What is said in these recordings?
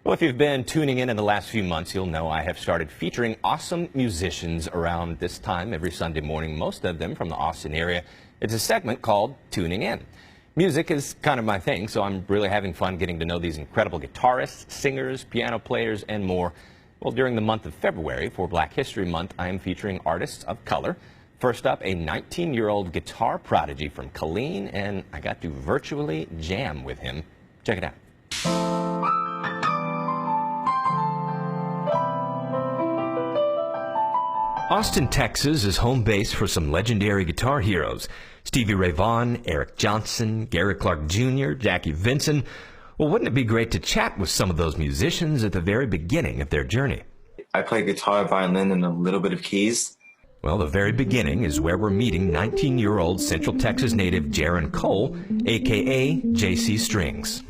Well, if you've been tuning in the last few months, you'll know I have started featuring awesome musicians around this time every Sunday morning, most of them from the Austin area. It's a segment called Tuning In. Music is kind of my thing, so I'm really having fun getting to know these incredible guitarists, singers, piano players, and more. Well, during the month of February for Black History Month, I am featuring artists of color. First up, a 19-year-old guitar prodigy from Killeen, and I got to virtually jam with him. Check it out. Austin, Texas is home base for some legendary guitar heroes. Stevie Ray Vaughan, Eric Johnson, Gary Clark Jr., Jackie Vinson. Well, wouldn't it be great to chat with some of those musicians at the very beginning of their journey? I play guitar, violin, and a little bit of keys. Well, the very beginning is where we're meeting 19-year-old Central Texas native Jaron Cole, a.k.a. JC Stringz.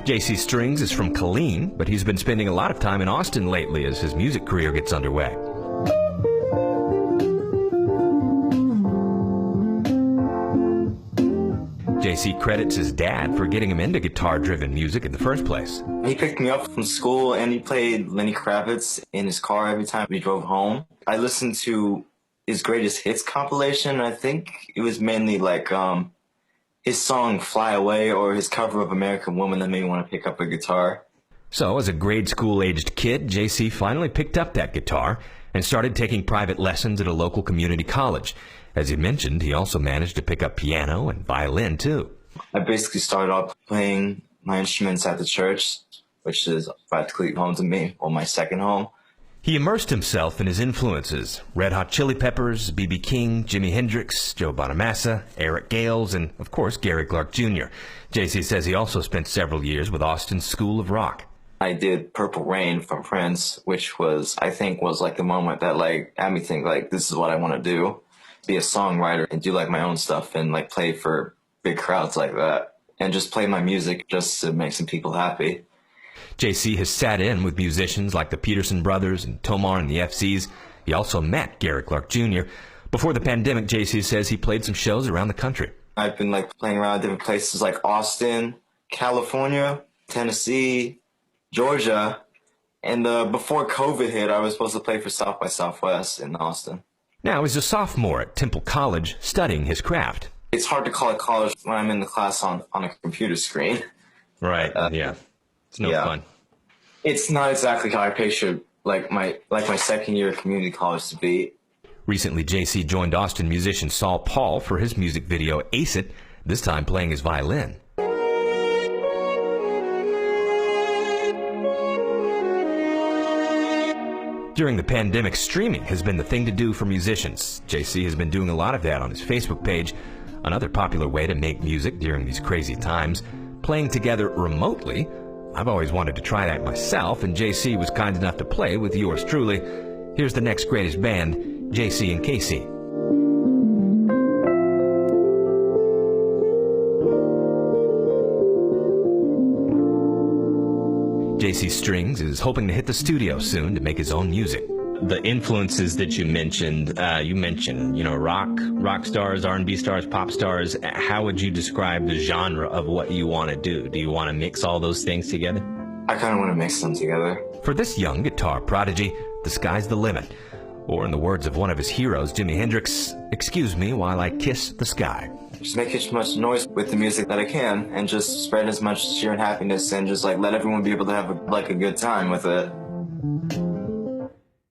JC Stringz is from Killeen, but he's been spending a lot of time in Austin lately as his music career gets underway. JC credits his dad for getting him into guitar-driven music in the first place. He picked me up from school and he played Lenny Kravitz in his car every time we drove home. I listened to his greatest hits compilation. I think it was mainly like his song Fly Away or his cover of American Woman that made me want to pick up a guitar. So as a grade school-aged kid, JC finally picked up that guitar and started taking private lessons at a local community college. As he mentioned, he also managed to pick up piano and violin, too. I basically started off playing my instruments at the church, which is practically home to me, or my second home. He immersed himself in his influences: Red Hot Chili Peppers, B.B. King, Jimi Hendrix, Joe Bonamassa, Eric Gales, and, of course, Gary Clark Jr. JC says he also spent several years with Austin's School of Rock. I did Purple Rain from Prince, which I think was like the moment that had me think this is what I want to do. Be a songwriter and do my own stuff and play for big crowds like that and just play my music just to make some people happy. JC has sat in with musicians like the Peterson Brothers and Tomar and the FCs. He also met Gary Clark Jr. Before the pandemic, JC says he played some shows around the country. I've been playing around different places like Austin, California, Tennessee, Georgia, and before COVID hit, I was supposed to play for South by Southwest in Austin. Now he's a sophomore at Temple College studying his craft. It's hard to call it college when I'm in the class on a computer screen. Right, yeah. It's no fun. It's not exactly how I pictured my second year of community college to be. Recently, JC joined Austin musician Saul Paul for his music video Ace It, this time playing his violin. During the pandemic, streaming has been the thing to do for musicians. JC has been doing a lot of that on his Facebook page. Another popular way to make music during these crazy times, playing together remotely. I've always wanted to try that myself, and JC was kind enough to play with yours truly. Here's the next greatest band, JC and Casey. JC Stringz is hoping to hit the studio soon to make his own music. The influences that you mentioned, rock stars, R&B stars, pop stars. How would you describe the genre of what you want to do? Do you want to mix all those things together? I kind of want to mix them together. For this young guitar prodigy, the sky's the limit. Or in the words of one of his heroes, Jimi Hendrix, "Excuse me while I kiss the sky." Just make as much noise with the music that I can and just spread as much cheer and happiness and just let everyone be able to have a good time with it.